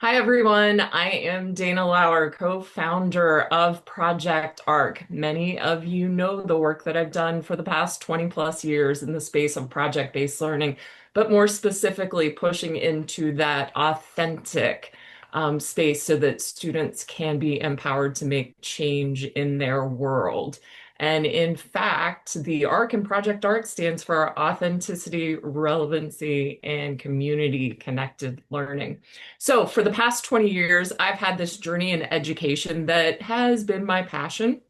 Hi, everyone. I am Dana Lauer, co-founder of Project Arc. Many of you know the work that I've done for the past 20 plus years in the space of project-based learning, but more specifically pushing into that authentic space so that students can be empowered to make change in their world. And in fact, the ARC in Project ARC stands for Authenticity, Relevancy, and Community Connected Learning. So for the past 20 years, I've had this journey in education that has been my passion,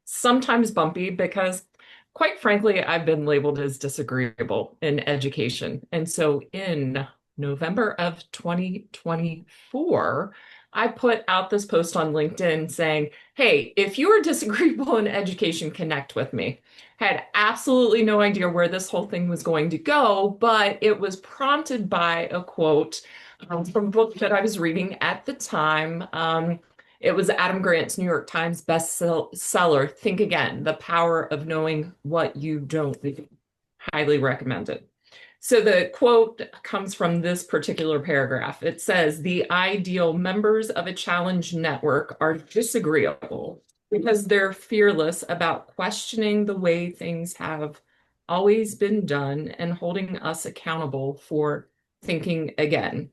sometimes bumpy because quite frankly, I've been labeled as disagreeable in education. And so in November of 2024, I put out this post on LinkedIn saying, hey, if you are disagreeable in education, connect with me. Had absolutely no idea where this whole thing was going to go, but it was prompted by a quote from a book that I was reading at the time. It was Adam Grant's New York Times bestseller, Think Again, The Power of Knowing What You Don't Know. Highly recommend it. So the quote comes from this particular paragraph. It says, the ideal members of a challenge network are disagreeable because they're fearless about questioning the way things have always been done and holding us accountable for thinking again.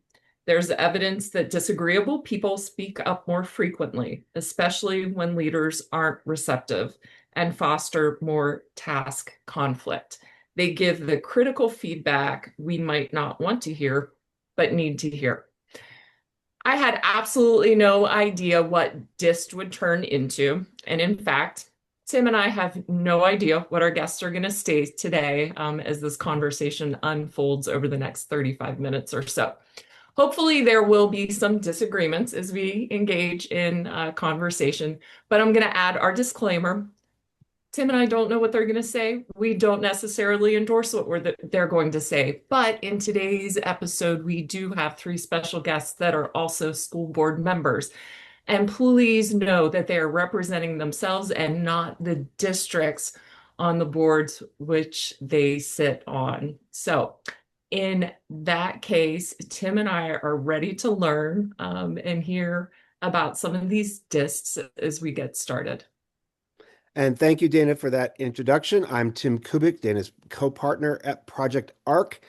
There's evidence that disagreeable people speak up more frequently, especially when leaders aren't receptive, and foster more task conflict. They give the critical feedback we might not want to hear, but need to hear. I had absolutely no idea what DIST would turn into. And in fact, Tim and I have no idea what our guests are going to say today as this conversation unfolds over the next 35 minutes or so. Hopefully, there will be some disagreements as we engage in conversation, but I'm going to add our disclaimer. Tim and I don't know what they're going to say. We don't necessarily endorse what they're going to say. But in today's episode, we do have three special guests that are also school board members. And please know that they are representing themselves and not the districts on the boards which they sit on. So in that case, Tim and I are ready to learn and hear about some of these discs as we get started. And thank you, Dana, for that introduction. I'm Tim Kubik, Dana's co-partner at Project ARC,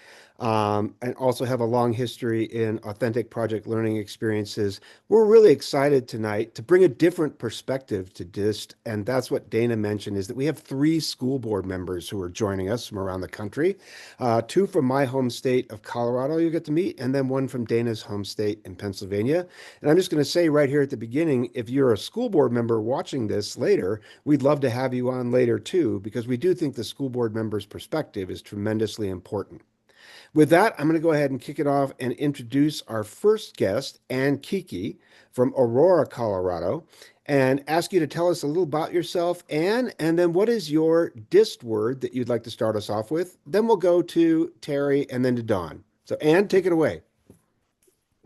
and also have a long history in authentic project learning experiences. We're really excited tonight to bring a different perspective to DIST, and that's what Dana mentioned, is that we have three school board members who are joining us from around the country, two from my home state of Colorado you'll get to meet, and then one from Dana's home state in Pennsylvania. And I'm just going to say right here at the beginning, if you're a school board member watching this later, we'd love to have you on later too, because we do think the school board member's perspective is tremendously important. With that, I'm going to go ahead and kick it off and introduce our first guest, Keke from Aurora, Colorado, and ask you to tell us a little about yourself, Anne, and then what is your DIST word that you'd like to start us off with? Then we'll go to Teri and then to Dawn. So Anne, take it away.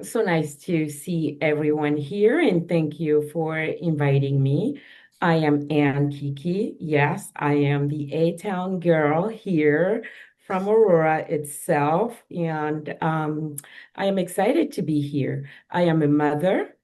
So nice to see everyone here, and thank you for inviting me. I am Keke. Yes, I am the A-Town girl here from Aurora itself, and I am excited to be here. I am a mother,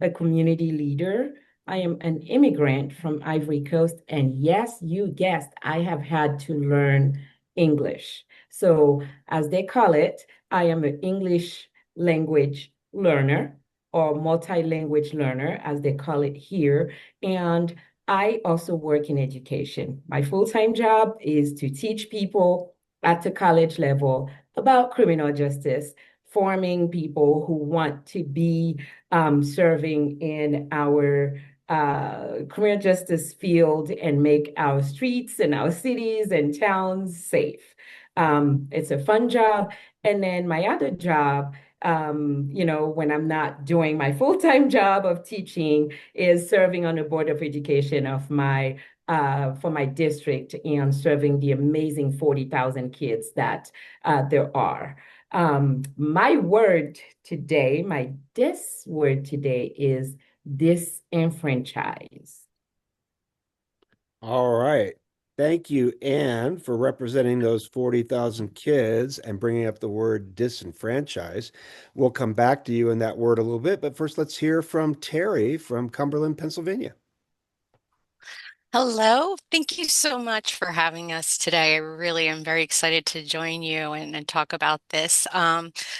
a community leader. I am an immigrant from Ivory Coast, and yes, you guessed, I have had to learn English. So as they call it, I am an English language learner or multi-language learner, as they call it here. And I also work in education. My full-time job is to teach people at the college level about criminal justice, forming people who want to be serving in our criminal justice field and make our streets and our cities and towns safe. It's a fun job. And then my other job, when I'm not doing my full-time job of teaching, is serving on the board of education of my for my district and serving the amazing 40,000 kids that there are. My word today, my dis word today is disenfranchise. All right. Thank you, Anne, for representing those 40,000 kids and bringing up the word disenfranchise. We'll come back to you in that word a little bit, but first let's hear from Teri from Cumberland, Pennsylvania. Hello. Thank you so much for having us today. I really am very excited to join you and talk about this.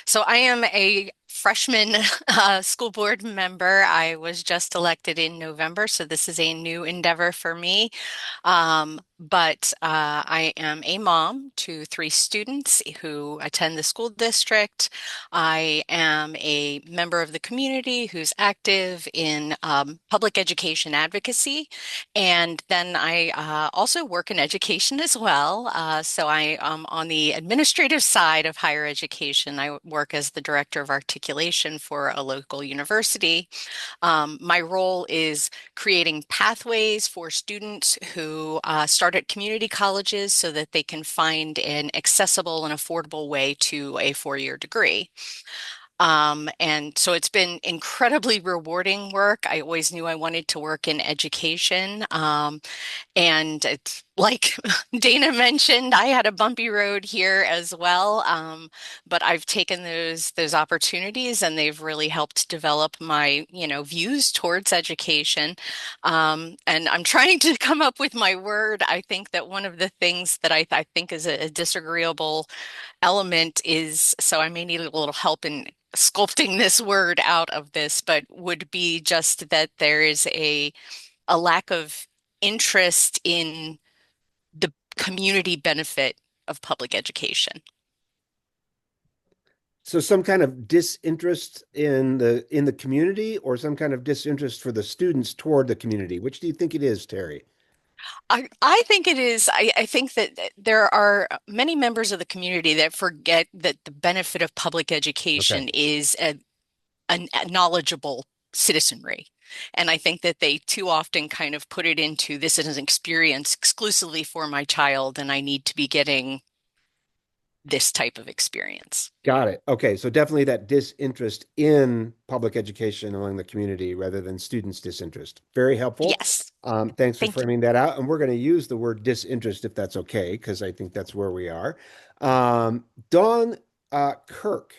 So I am a freshman school board member. I was just elected in November, so this is a new endeavor for me. But I am a mom to three students who attend the school district. I am a member of the community who's active in public education advocacy. And then I also work in education as well. So I am on the administrative side of higher education. I work as the director of articulation for a local university. My role is creating pathways for students who start at community colleges so that they can find an accessible and affordable way to a four-year degree. And so it's been incredibly rewarding work. I always knew I wanted to work in education. And it's like Dana mentioned, I had a bumpy road here as well. But I've taken those opportunities and they've really helped develop my, views towards education. And I'm trying to come up with my word. I think that one of the things that I think is a disagreeable element is, so I may need a little help in sculpting this word out of this, but would be just that there is a lack of interest in the community benefit of public education. So some kind of disinterest in the community or some kind of disinterest for the students toward the community. Which do you think it is, Teri? I think it is. I think that there are many members of the community that forget that the benefit of public Okay. education is a knowledgeable citizenry. And I think that they too often kind of put it into this is an experience exclusively for my child, and I need to be getting this type of experience. Got it. Okay, so definitely that disinterest in public education among the community rather than students' disinterest. Very helpful. Yes. Thanks for Thank you. framing that out. And we're going to use the word disinterest if that's okay, because I think that's where we are. Dawn Kirk,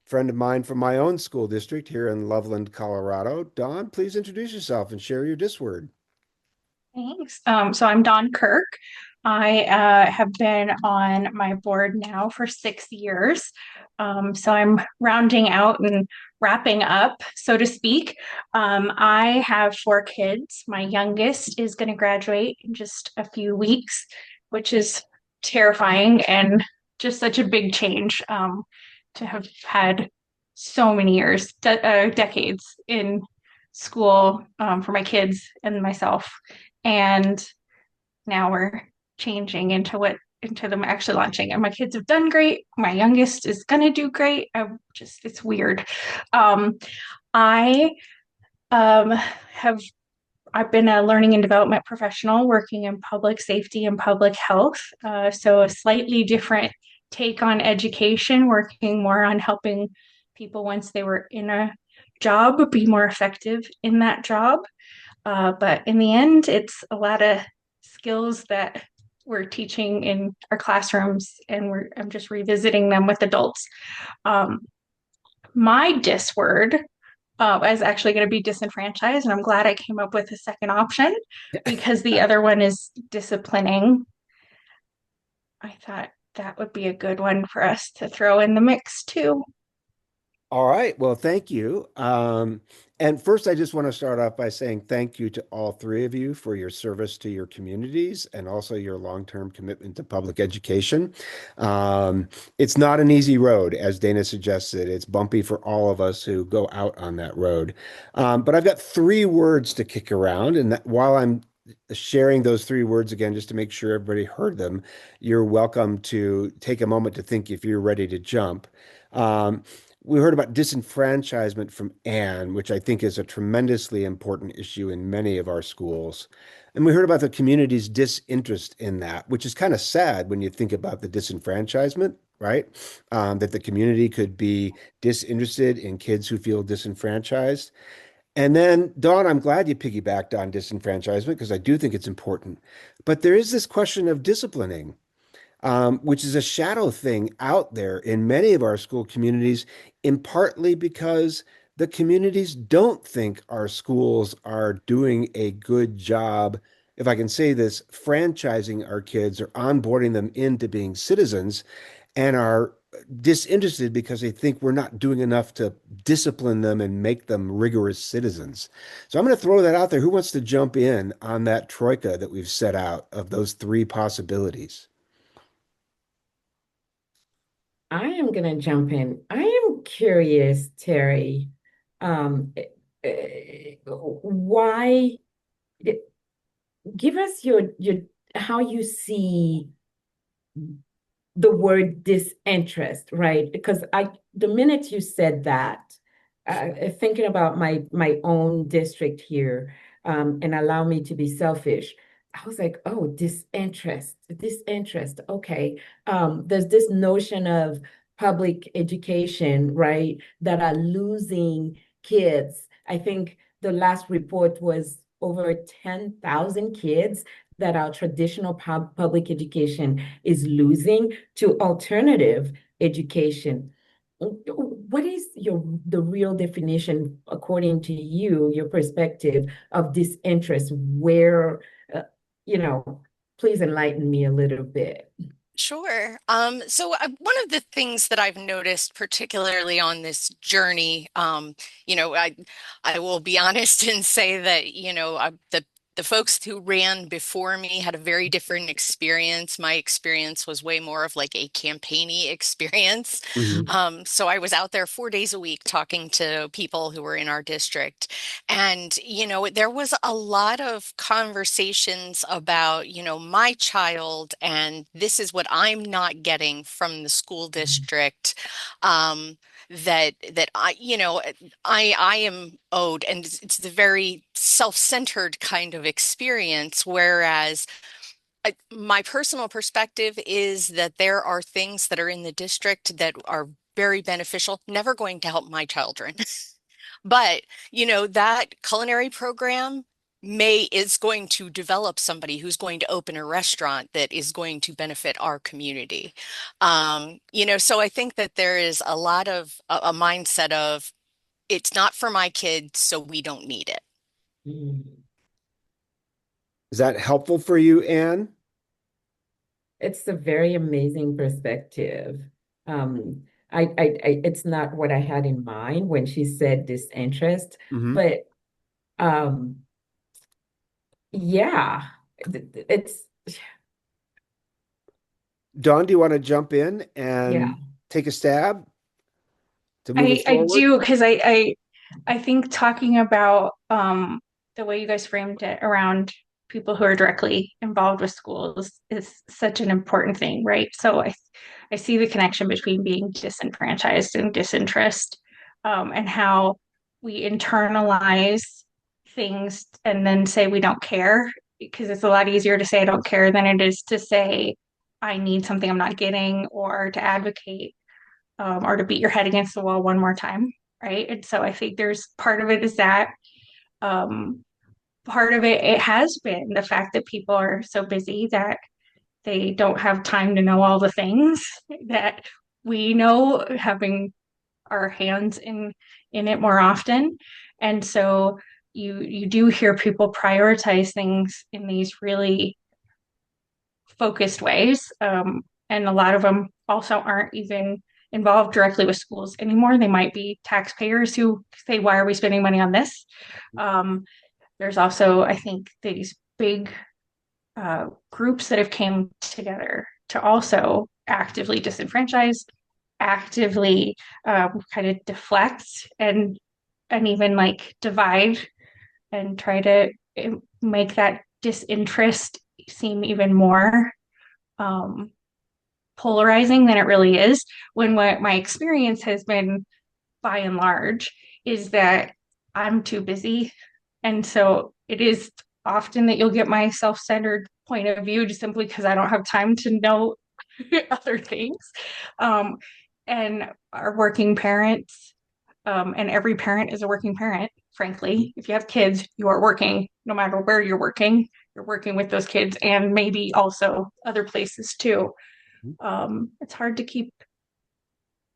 friend of mine from my own school district here in Loveland, Colorado. Dawn, please introduce yourself and share your dis word. Thanks. So I'm Dawn Kirk. I have been on my board now for 6 years. So I'm rounding out and wrapping up, so to speak. I have four kids. My youngest is going to graduate in just a few weeks, which is terrifying and just such a big change to have had so many years, decades in school for my kids and myself. And now we're changing into them actually launching. And my kids have done great. My youngest is gonna do great. It's weird. Um, I have I've been a learning and development professional working in public safety and public health. So a slightly different take on education, working more on helping people once they were in a job be more effective in that job. But in the end, it's a lot of skills that we're teaching in our classrooms, and I'm just revisiting them with adults. Um, my dis word is actually going to be disenfranchised, and I'm glad I came up with a second option because the other one is disciplining. I thought that would be a good one for us to throw in the mix too. All right. Well, thank you. And first, I just want to start off by saying thank you to all three of you for your service to your communities and also your long-term commitment to public education. Um, it's not an easy road, as Dana suggested. It's bumpy for all of us who go out on that road. But I've got three words to kick around, and while I'm sharing those three words again, just to make sure everybody heard them, you're welcome to take a moment to think if you're ready to jump. Um, we heard about disenfranchisement from Anne, which I think is a tremendously important issue in many of our schools. And we heard about the community's disinterest in that, which is kind of sad when you think about the disenfranchisement, right? That the community could be disinterested in kids who feel disenfranchised. And then, Dawn, I'm glad you piggybacked on disenfranchisement because I do think it's important. But there is this question of disciplining, which is a shadow thing out there in many of our school communities, in partly because the communities don't think our schools are doing a good job, if I can say this, franchising our kids or onboarding them into being citizens, and are disinterested because they think we're not doing enough to discipline them and make them rigorous citizens. So I'm going to throw that out there. Who wants to jump in on that troika that we've set out of those three possibilities? I am going to jump in. I am curious, Terry, why, give us your how you see the word disinterest, right? Because the minute you said that, thinking about my own district here, and allow me to be selfish, I was like, oh, disinterest. Okay. There's this notion of public education, right, that are losing kids. I think the last report was over 10,000 kids that our traditional public education is losing to alternative education. What is the real definition, according to you, your perspective of disinterest? Where, uh, you know, please enlighten me a little bit. Sure. One of the things that I've noticed, particularly on this journey, you know, I will be honest and say that, the folks who ran before me had a very different experience. My experience was way more of like a campaigny experience. Mhm. So I was out there 4 days a week talking to people who were in our district. And, there was a lot of conversations about, my child, and this is what I'm not getting from the school district. That I am owed, and it's the very self-centered kind of experience. Whereas my personal perspective is that there are things that are in the district that are very beneficial, never going to help my children. But, that culinary program may is going to develop somebody who's going to open a restaurant that is going to benefit our community. So I think that there is a lot of a mindset of it's not for my kids, so we don't need it. Mm. Is that helpful for you, Anne? It's a very amazing perspective. Um, it's not what I had in mind when she said disinterest, Hmm. but um, yeah, it's Dawn, do you want to jump in yeah. and take a stab to move us I forward? do because I think talking about the way you guys framed it around people who are directly involved with schools is such an important thing, right? So I see the connection between being disenfranchised and disinterest, and how we internalize things and then say we don't care, because it's a lot easier to say I don't care than it is to say I need something I'm not getting, or to advocate, or to beat your head against the wall one more time, right? And so I think there's part of it is that, um, part of it has been the fact that people are so busy that they don't have time to know all the things that we know, having our hands in it more often. And so you do hear people prioritize things in these really focused ways, and a lot of them also aren't even involved directly with schools anymore. They might be taxpayers who say, why are we spending money on this? There's also, I think, these big groups that have came together to also actively disenfranchise, actively kind of deflect and even like divide and try to make that disinterest seem even more polarizing than it really is. When what my experience has been, by and large, is that I'm too busy. And so it is often that you'll get my self-centered point of view just simply because I don't have time to know other things. And our working parents, and every parent is a working parent, frankly. If you have kids, you are working no matter where you're working with those kids and maybe also other places too. It's hard to keep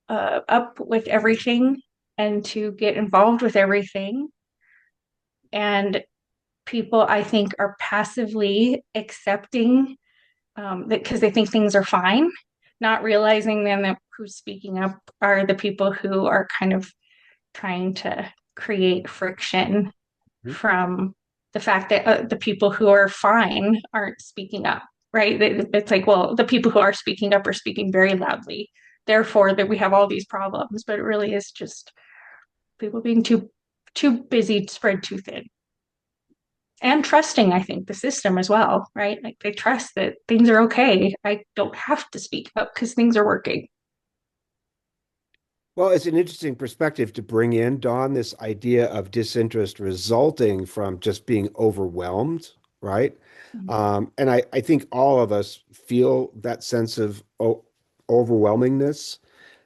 up with everything and to get involved with everything. And people, I think, are passively accepting that because they think things are fine, not realizing then that who's speaking up are the people who are kind of trying to create friction from the fact that the people who are fine aren't speaking up, right? It's like, well, the people who are speaking up are speaking very loudly. Therefore, that we have all these problems, but it really is just people being too busy to spread too thin. And trusting, I think, the system as well, right? Like they trust that things are okay. I don't have to speak up because things are working. Well, it's an interesting perspective to bring in, Dawn, this idea of disinterest resulting from just being overwhelmed, right? And I think all of us feel that sense of overwhelmingness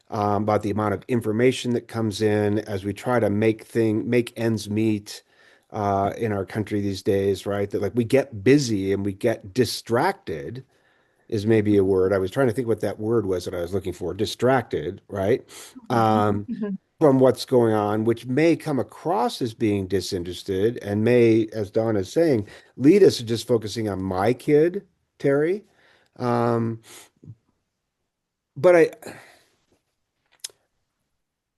about the amount of information that comes in as we try to make ends meet in our country these days, right? That like we get busy and we get distracted is maybe a word. I was trying to think what that word was that I was looking for. Distracted, right? From what's going on, which may come across as being disinterested and may, as Dawn is saying, lead us to just focusing on my kid, Teri. Um, but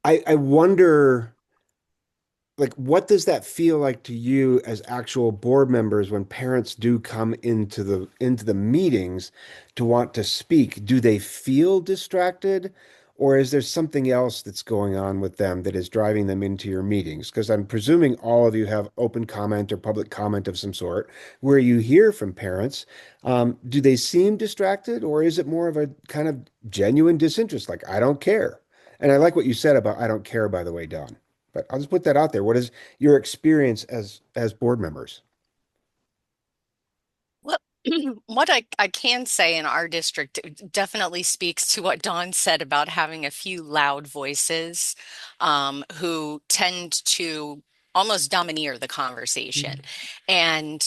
I wonder, like, what does that feel like to you as actual board members when parents do come into the meetings to want to speak? Do they feel distracted, or is there something else that's going on with them that is driving them into your meetings? Because I'm presuming all of you have open comment or public comment of some sort where you hear from parents. Do they seem distracted, or is it more of a kind of genuine disinterest, like I don't care? And I like what you said about I don't care, by the way, Don. But I'll just put that out there. What is your experience as board members? Well, what I can say in our district definitely speaks to what Dawn said about having a few loud voices who tend to almost domineer the conversation. And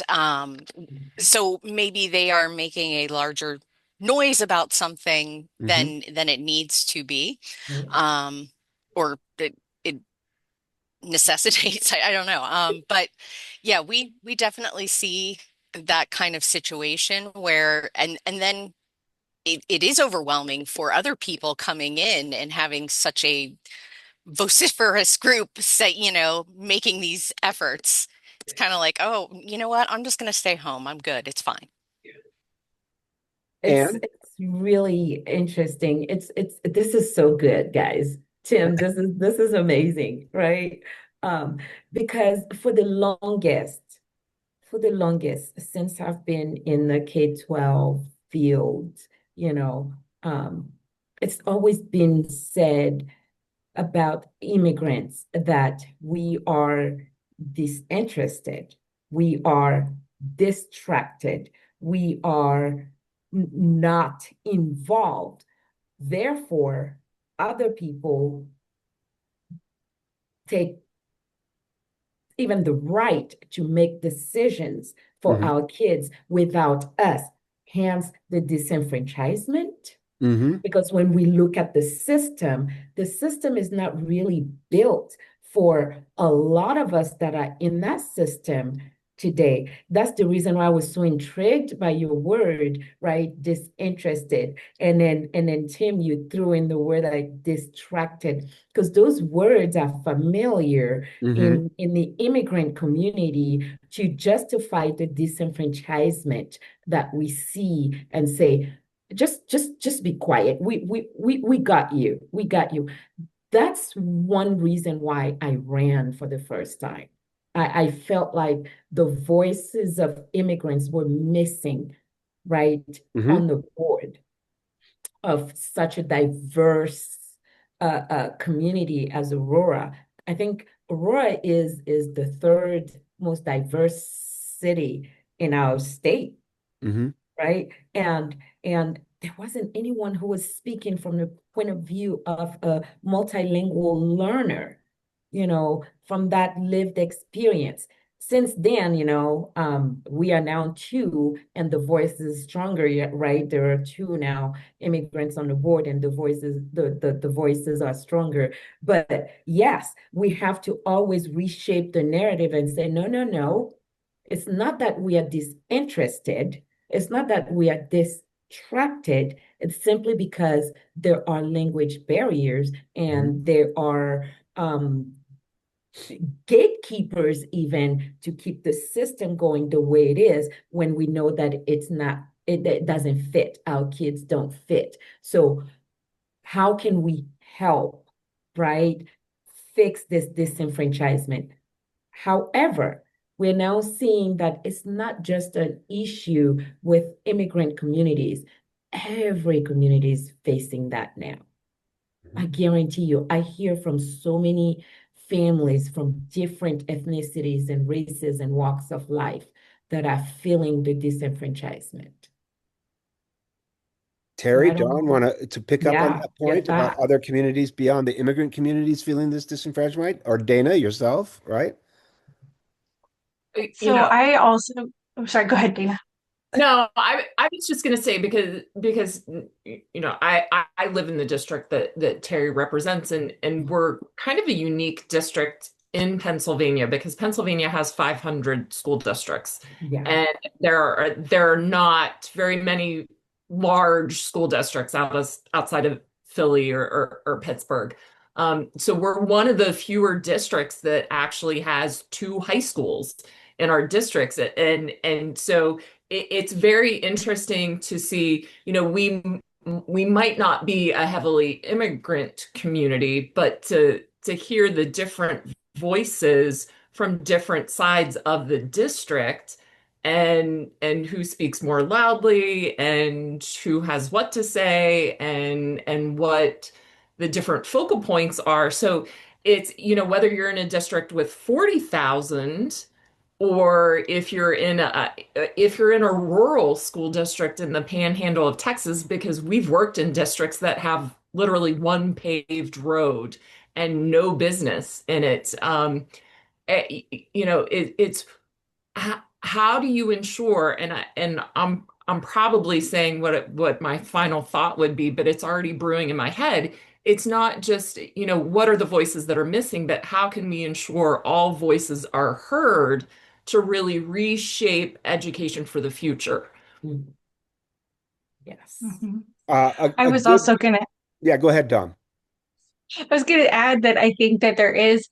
so maybe they are making a larger noise about something Hmm. than it needs to be. Um, or it necessitates. I don't know. But yeah, we definitely see that kind of situation where and then it is overwhelming for other people coming in and having such a vociferous group say, making these efforts. It's kind of like, oh, you know what? I'm just going to stay home. I'm good. It's fine. And It's really interesting. It's this is so good, guys. Tim, this is amazing, right? Um, because for the longest, since I've been in the K-12 field, you know, um, it's always been said about immigrants that we are disinterested, we are distracted, we are not involved. Therefore, other people take even the right to make decisions for hmm our kids without us, hence the disenfranchisement. hmm Because when we look at the system is not really built for a lot of us that are in that system today. That's the reason why I was so intrigued by your word, right? Disinterested. And then Tim, you threw in the word like distracted, because those words are familiar Mm-hmm. in the immigrant community to justify the disenfranchisement that we see and say, just be quiet. We got you. We got you. That's one reason why I ran for the first time. I felt like the voices of immigrants were missing, right, Mm-hmm. on the board of such a diverse community as Aurora. I think Aurora is the third most diverse city in our state, Mm-hmm. right? And there wasn't anyone who was speaking from the point of view of a multilingual learner, from that lived experience. Since then, we are now two, and the voice is stronger, right? There are two now immigrants on the board, and the voices are stronger. But yes, we have to always reshape the narrative and say, no, no, no. It's not that we are disinterested. It's not that we are distracted. It's simply because there are language barriers and there are gatekeepers even to keep the system going the way it is when we know that it doesn't fit. Our kids don't fit. So how can we help, right? Fix this disenfranchisement. However, we're now seeing that it's not just an issue with immigrant communities. Every community is facing that now. I guarantee you, I hear from so many families from different ethnicities and races and walks of life that are feeling the disenfranchisement. So I Teri, don't Don, know. want to pick up on Yeah, that your point about thoughts. other communities beyond the immigrant communities feeling this disenfranchisement, or Dana yourself, right? You So know, I also, I'm sorry, go ahead, Dana. no, I was just going to say because I live in the district that Terry represents, and we're kind of a unique district in Pennsylvania because Pennsylvania has 500 school districts, Yeah, and there are not very many large school districts outside of Philly or Pittsburgh. So we're one of the fewer districts that actually has two high schools in our districts, and so it's very interesting to see, we might not be a heavily immigrant community, but to hear the different voices from different sides of the district and who speaks more loudly and who has what to say and what the different focal points are. So it's, whether you're in a district with 40,000 or if you're in a rural school district in the panhandle of Texas, because we've worked in districts that have literally one paved road and no business in it. It's how do you ensure, and I'm probably saying what my final thought would be, but it's already brewing in my head. It's not just, what are the voices that are missing, but how can we ensure all voices are heard to really reshape education for the future? mm, yes. Mhm. I A was good, also gonna, yeah, go ahead, Dom. I was gonna add that I think that there is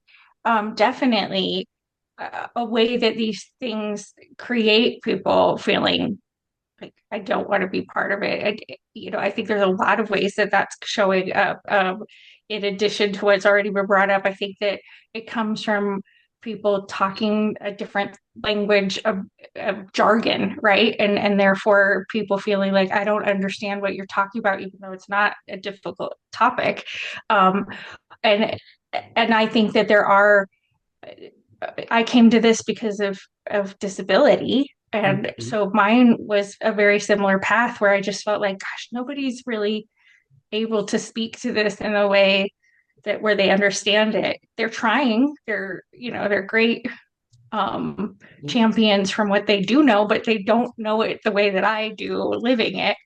definitely a way that these things create people feeling like I don't want to be part of it. I think there's a lot of ways that that's showing up. In addition to what's already been brought up, I think that it comes from people talking a different language of jargon, right? And therefore people feeling like I don't understand what you're talking about, even though it's not a difficult topic. Um, and and I think that there are I came to this because of disability. And Mhm. so mine was a very similar path where I just felt like, gosh, nobody's really able to speak to this in a way that where they understand it. They're trying, they're great champions from what they do know, but they don't know it the way that I do living it.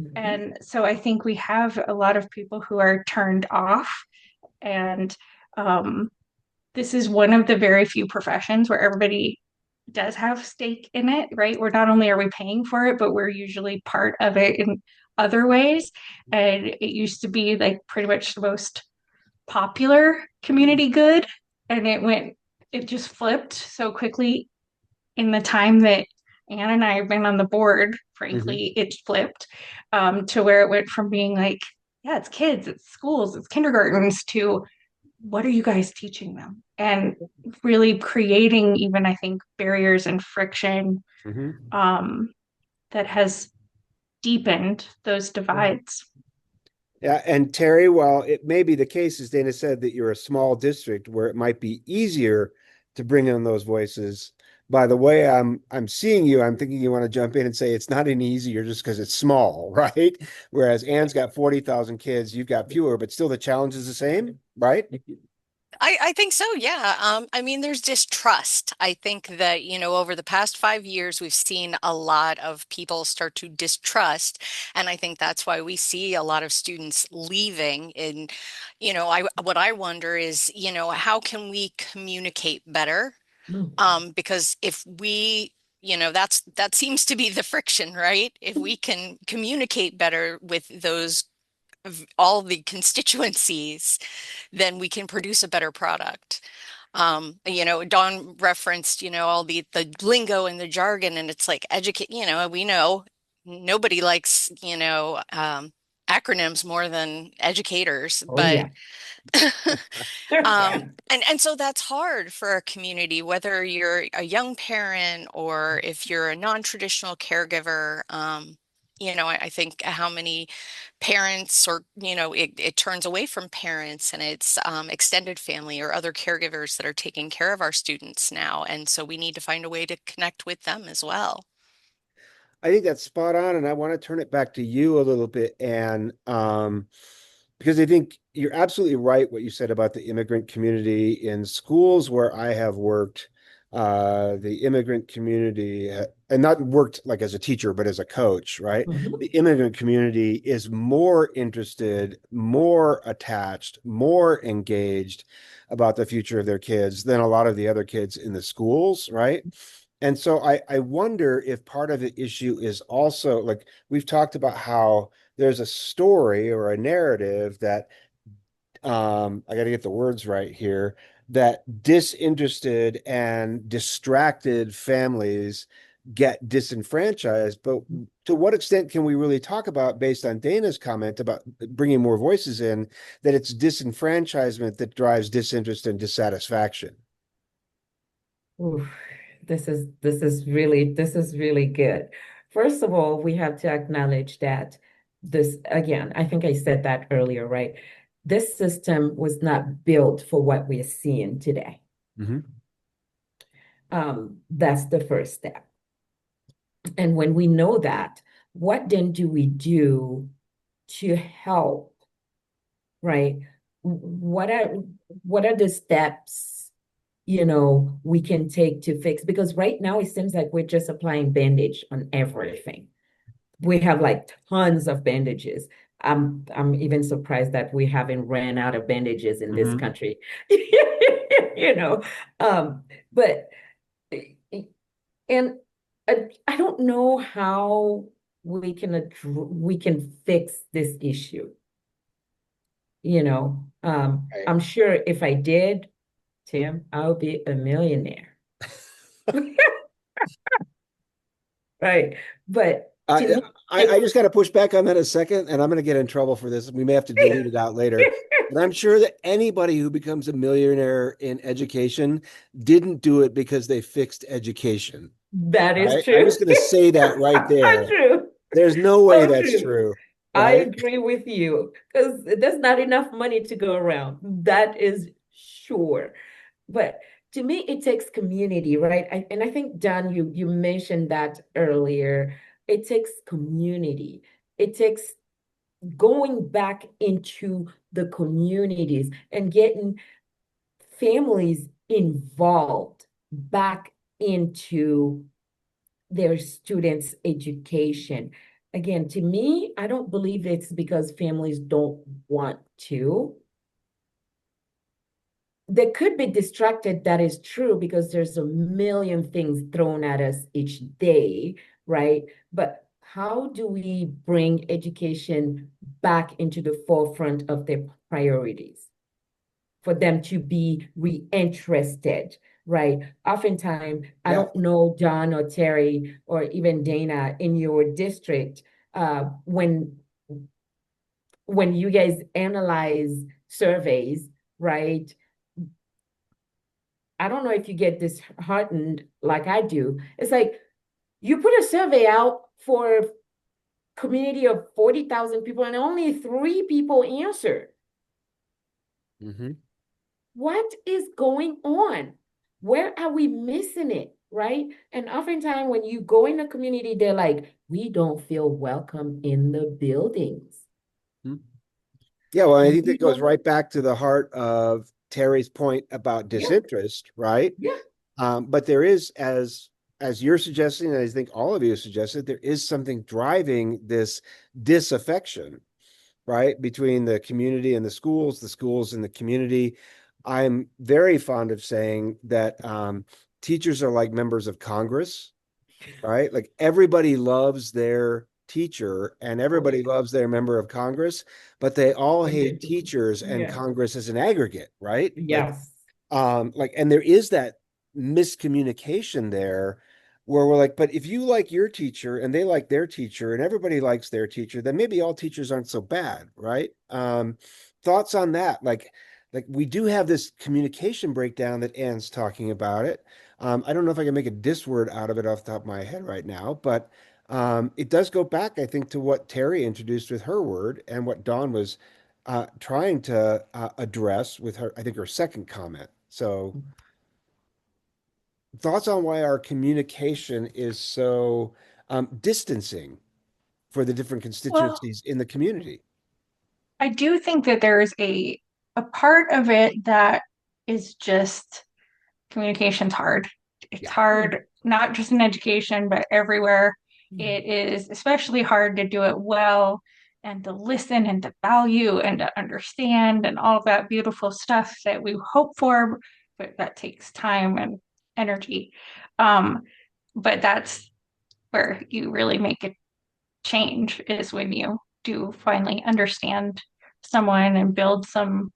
Mhm. And so I think we have a lot of people who are turned off and um, this is one of the very few professions where everybody does have stake in it, right? We're not only are we paying for it, but we're usually part of it in other ways. And it used to be like pretty much the most popular community good, and it just flipped so quickly in the time that Anne and I have been on the board. Mhm. Frankly, it flipped to where it went from being like, yeah, it's kids, it's schools, it's kindergartens, to what are you guys teaching them? And really creating even, I think, barriers and friction Mhm. that has deepened those divides. Yeah, and Teri, while it may be the case, as Dana said, that you're a small district where it might be easier to bring in those voices. By the way, I'm seeing you. I'm thinking you want to jump in and say it's not any easier just because it's small, right? Whereas Anne's got 40,000 kids, you've got fewer, but still the challenge is the same, right? I think so, yeah. I mean, there's distrust. I think that, over the past 5 years, we've seen a lot of people start to distrust. And I think that's why we see a lot of students leaving. And, what I wonder is, how can we communicate better? Mm. Because if we, that seems to be the friction, right? If we can communicate better with all the constituencies, then we can produce a better product. Dawn referenced, all the lingo and the jargon, and it's like educate, we know nobody likes, acronyms more than educators, Oh, but yeah. Yeah. and so that's hard for a community, whether you're a young parent or if you're a non-traditional caregiver. I think how many parents or, it turns away from parents and it's extended family or other caregivers that are taking care of our students now. And so we need to find a way to connect with them as well. I think that's spot on, and I want to turn it back to you a little bit, and because I think you're absolutely right what you said about the immigrant community in schools where I have worked. The immigrant community, and not worked like as a teacher, but as a coach, right? Mhm. The immigrant community is more interested, more attached, more engaged about the future of their kids than a lot of the other kids in the schools, right? And so I wonder if part of the issue is also like we've talked about how there's a story or a narrative that I got to get the words right here, that disinterested and distracted families get disenfranchised. But to what extent can we really talk about, based on Dana's comment about bringing more voices in, that it's disenfranchisement that drives disinterest and dissatisfaction? Oof, this is really good. First of all, we have to acknowledge that this, again, I think I said that earlier, right? This system was not built for what we're seeing today. Mhm. That's the first step. And when we know that, what then do we do to help, right? What are what are the steps, we can take to fix? Because right now it seems like we're just applying bandage on everything. We have like tons of bandages. I'm even surprised that we haven't ran out of bandages in this Mhm. country. You know, but and I don't know how we can fix this issue. Right. I'm sure if I did, Tim, I'll be a millionaire. Right. But to I me, I just got to push back on that a second, and I'm going to get in trouble for this. We may have to delete it out later. But I'm sure that anybody who becomes a millionaire in education didn't do it because they fixed education. that is Right? I'm true. just going to say that right So there. true. There's no way So that's true. true, I right? agree with you because there's not enough money to go around. That is sure. But to me, it takes community, right? And I think, Don, you mentioned that earlier. It takes community. It takes going back into the communities and getting families involved back into their students' education. Again, to me, I don't believe it's because families don't want to. they could be distracted. That is true because there's a million things thrown at us each day, right? But how do we bring education back into the forefront of their priorities for them to be reinterested, right? Oftentimes, I Yeah. don't know John or Terry or even Dana in your district, when you guys analyze surveys, right? I don't know if you get disheartened like I do. It's like you put a survey out for a community of 40,000 people and only 3 people answered. Hmm. What is going on? Where are we missing it? Right? And oftentimes when you go in the community, they're like, we don't feel welcome in the buildings. Yeah, well, I think We that goes don't, right back to the heart of Terry's point about yeah, disinterest, right? yeah. But there is, as you're suggesting, and I think all of you suggested, there is something driving this disaffection, right, between the community and the schools and the community. I'm very fond of saying that teachers are like members of Congress, right? Like everybody loves their teacher and Oh, everybody loves their member of Congress, but they all and hate teachers and yeah, Congress as an aggregate, right? yes. And there is that miscommunication there where we're like, but if you like your teacher and they like their teacher and everybody likes their teacher, then maybe all teachers aren't so bad, right? Thoughts on that? Like we do have this communication breakdown that Anne's talking about it. I don't know if I can make a diss word out of it off the top of my head right now, but it does go back, I think, to what Terry introduced with her word and what Dawn was trying to address with her, I think, her second comment. So, thoughts on why our communication is so distancing for the different Well, constituencies in the community? I do think that there's a part of it that is just communication's hard. It's Yeah. hard not just in education, but everywhere. It is especially hard to do it well and to listen and to value and to understand and all of that beautiful stuff that we hope for, but that takes time and energy. Um, but that's where you really make a change is when you do finally understand someone and build some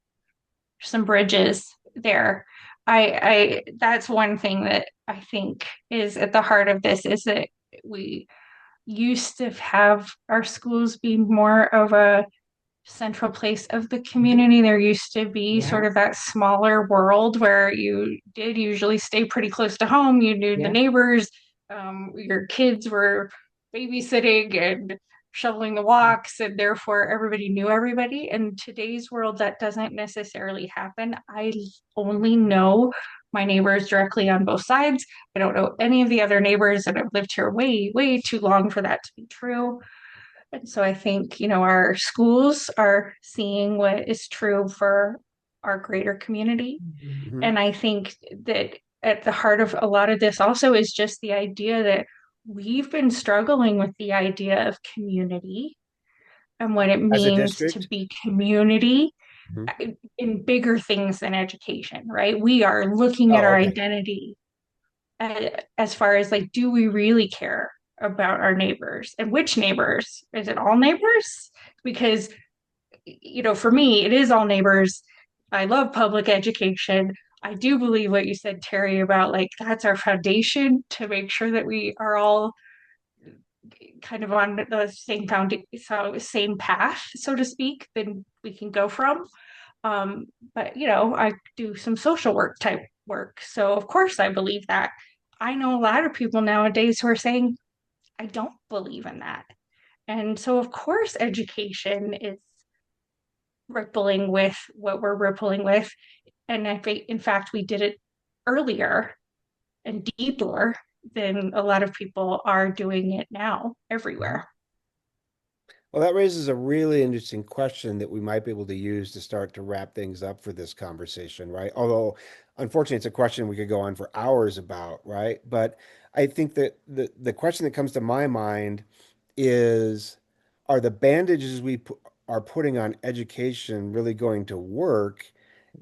bridges there. I that's one thing that I think is at the heart of this is that we used to have our schools be more of a central place of the community. There used to be sort Yes, of that smaller world where you did usually stay pretty close to home. You knew the yeah. neighbors. Your kids were babysitting and shoveling the walks, and therefore everybody knew everybody. In today's world, that doesn't necessarily happen. I only know my neighbors directly on both sides. I don't know any of the other neighbors, and I've lived here way, way too long for that to be true. And so I think, our schools are seeing what is true for our greater community. Mhm. And I think that at the heart of a lot of this also is just the idea that we've been struggling with the idea of community and what it As a means to district. be community Mhm. in bigger things than education, right? We are looking at Oh, our okay. identity as far as like, do we really care about our neighbors and which neighbors? Is it all neighbors? Because, for me, it is all neighbors. I love public education. I do believe what you said, Terry, about like that's our foundation to make sure that we are all kind of on the same foundation, so same path, so to speak, then we can go from. But I do some social work type work. So of course I believe that. I know a lot of people nowadays who are saying, I don't believe in that. And so of course education is rippling with what we're rippling with. And I think in fact we did it earlier and deeper than a lot of people are doing it now Mhm. everywhere. Well, that raises a really interesting question that we might be able to use to start to wrap things up for this conversation, right? Although, unfortunately, it's a question we could go on for hours about, right? But I think that the question that comes to my mind is, are the bandages we are putting on education really going to work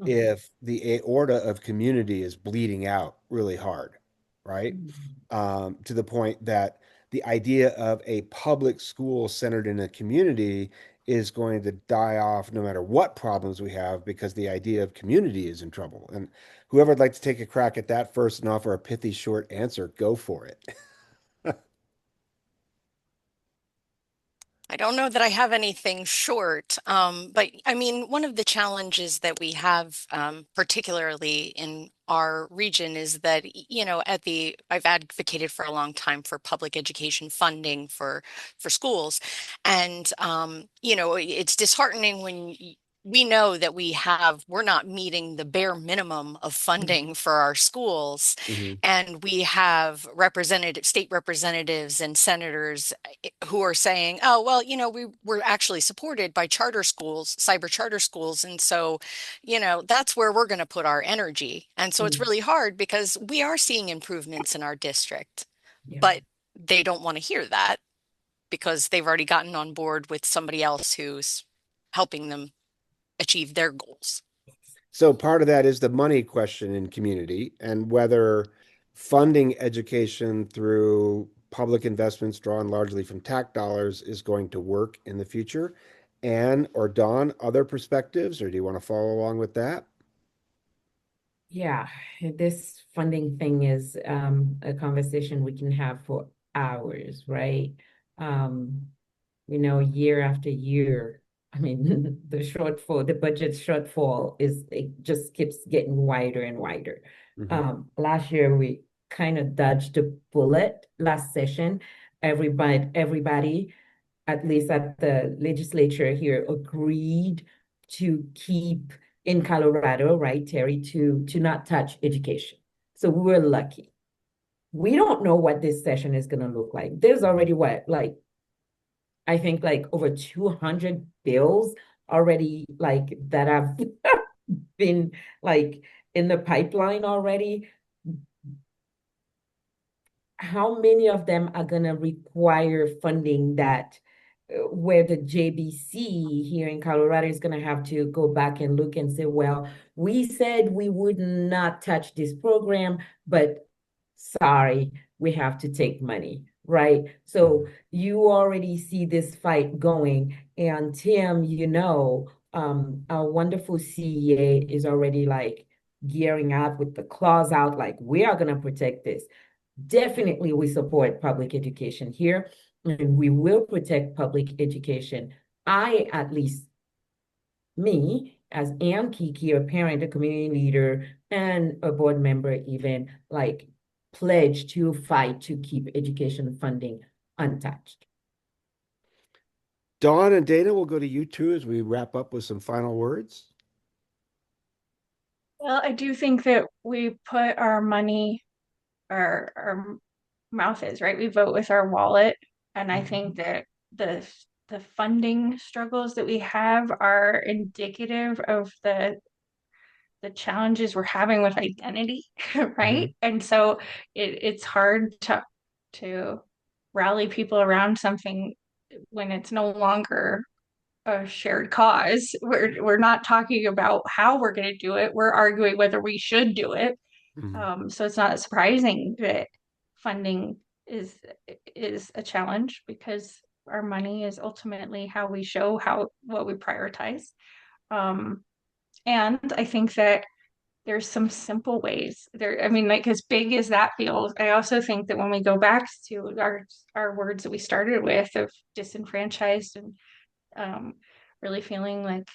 if the aorta of community is bleeding out really hard, right? To the point that the idea of a public school centered in a community is going to die off no matter what problems we have because the idea of community is in trouble. And whoever would like to take a crack at that first and offer a pithy short answer, go for it. I don't know that I have anything short, but I mean, one of the challenges that we have, particularly in our region, is that, I've advocated for a long time for public education funding for schools. And, it's disheartening when we know that we're not meeting the bare minimum of funding for our schools. Mhm. And we have state representatives and senators who are saying, oh, well, we're actually supported by charter schools, cyber charter schools. And so, that's where we're going to put our energy. And so it's really hard because we are seeing improvements in our district, Yeah. but they don't want to hear that because they've already gotten on board with somebody else who's helping them achieve their goals. So part of that is the money question in community and whether funding education through public investments drawn largely from tax dollars is going to work in the future. Anne or Dawn, other perspectives, or do you want to follow along with that? Yeah, this funding thing is a conversation we can have for hours, right? Um, year after year, I mean, the budget shortfall it just keeps getting wider and wider. Mhm. Last year we kind of dodged a bullet last session. Everybody, at least at the legislature here, agreed to keep in Colorado, right, Teri, to not touch education. So we were lucky. We don't know what this session is going to look like. There's already I think like over 200 bills already like that have been like in the pipeline already. How many of them are going to require funding that where the JBC here in Colorado is going to have to go back and look and say, well, we said we would not touch this program, but sorry, we have to take money, right? So you already see this fight going. And Tim, our wonderful CEA is already like gearing up with the claws out, like we are going to protect this. Definitely, we support public education here, and we will protect public education. I, at least me, as Ann Keke, a parent, a community leader, and a board member, even like pledge to fight to keep education funding untouched. Dawn and Dana, we'll go to you two as we wrap up with some final words. Well, I do think that we put our money, our mouth is, right? We vote with our wallet. And I think that the the funding struggles that we have are indicative of the challenges we're having with identity, Mhm. right? And so it's hard to rally people around something when it's no longer a shared cause. We're not talking about how we're going to do it. We're arguing whether we should do it. Mhm. So it's not surprising that funding is a challenge because our money is ultimately how we show what we prioritize. Um, and I think that there's some simple ways there. I mean, like as big as that feels, I also think that when we go back to our words that we started with of disenfranchised and really feeling like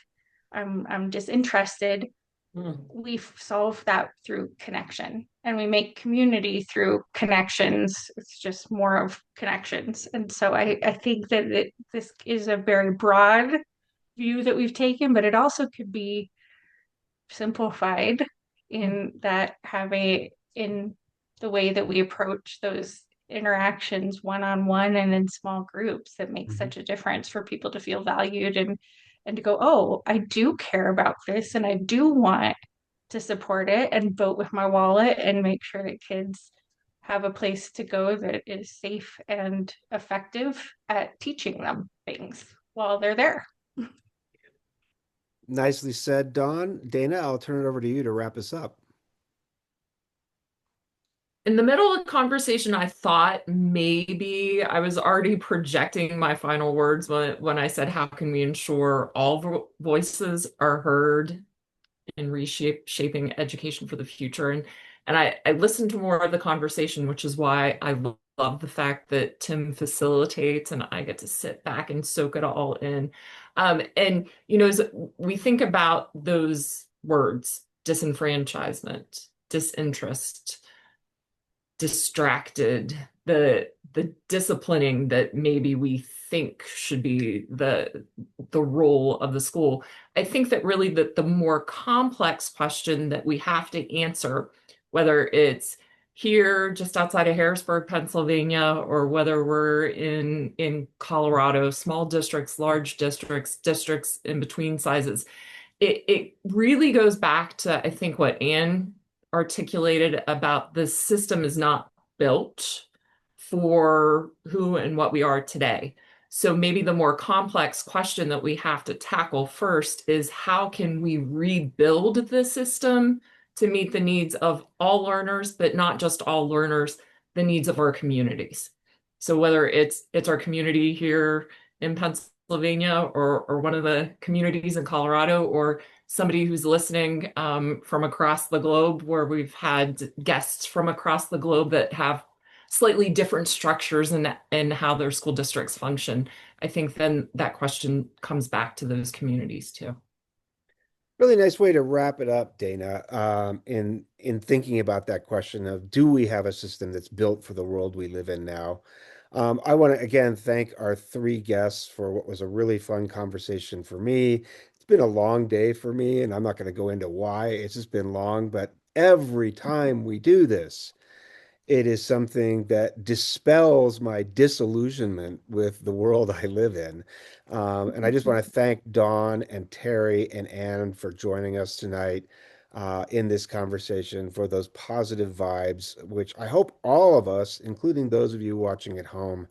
I'm disinterested, we solve that through connection and we make community through connections. It's just more of connections. And so I think that this is a very broad view that we've taken, but it also could be simplified in that in the way that we approach those interactions one-on-one and in small groups that makes Mhm. such a difference for people to feel valued and to go, oh, I do care about this and I do want to support it and vote with my wallet and make sure that kids have a place to go that is safe and effective at teaching them things while they're there. Nicely said, Dawn. Dana, I'll turn it over to you to wrap us up. In the middle of the conversation, I thought maybe I was already projecting my final words when I said, how can we ensure all voices are heard in reshaping education for the future? And I listened to more of the conversation, which is why I love the fact that Tim facilitates and I get to sit back and soak it all in. And, as we think about those words, disenfranchisement, disinterest, distracted, the disciplining that maybe we think should be the role of the school. I think that really the more complex question that we have to answer, whether it's here just outside of Harrisburg, Pennsylvania, or whether we're in Colorado, small districts, large districts, districts in between sizes, it really goes back to, I think, what Anne articulated about the system is not built for who and what we are today. So maybe the more complex question that we have to tackle first is how can we rebuild the system to meet the needs of all learners, but not just all learners, the needs of our communities. So whether it's our community here in Pennsylvania or one of the communities in Colorado or somebody who's listening from across the globe, where we've had guests from across the globe that have slightly different structures and how their school districts function. I think then that question comes back to those communities too. Really nice way to wrap it up, Dana, in thinking about that question of do we have a system that's built for the world we live in now? I want to again thank our three guests for what was a really fun conversation for me. It's been a long day for me, and I'm not going to go into why. It's just been long, but every time we do this, it is something that dispels my disillusionment with the world I live in. And I just want to thank Dawn and Teri and Anne for joining us tonight in this conversation, for those positive vibes, which I hope all of us, including those of you watching at home,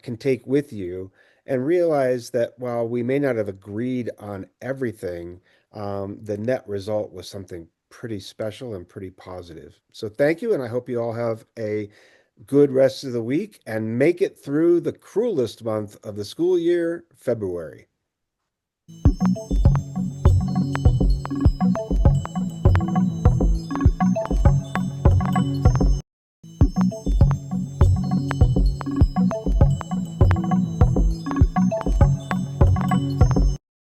can take with you and realize that while we may not have agreed on everything, the net result was something pretty special and pretty positive. So thank you, and I hope you all have a good rest of the week and make it through the cruelest month of the school year, February.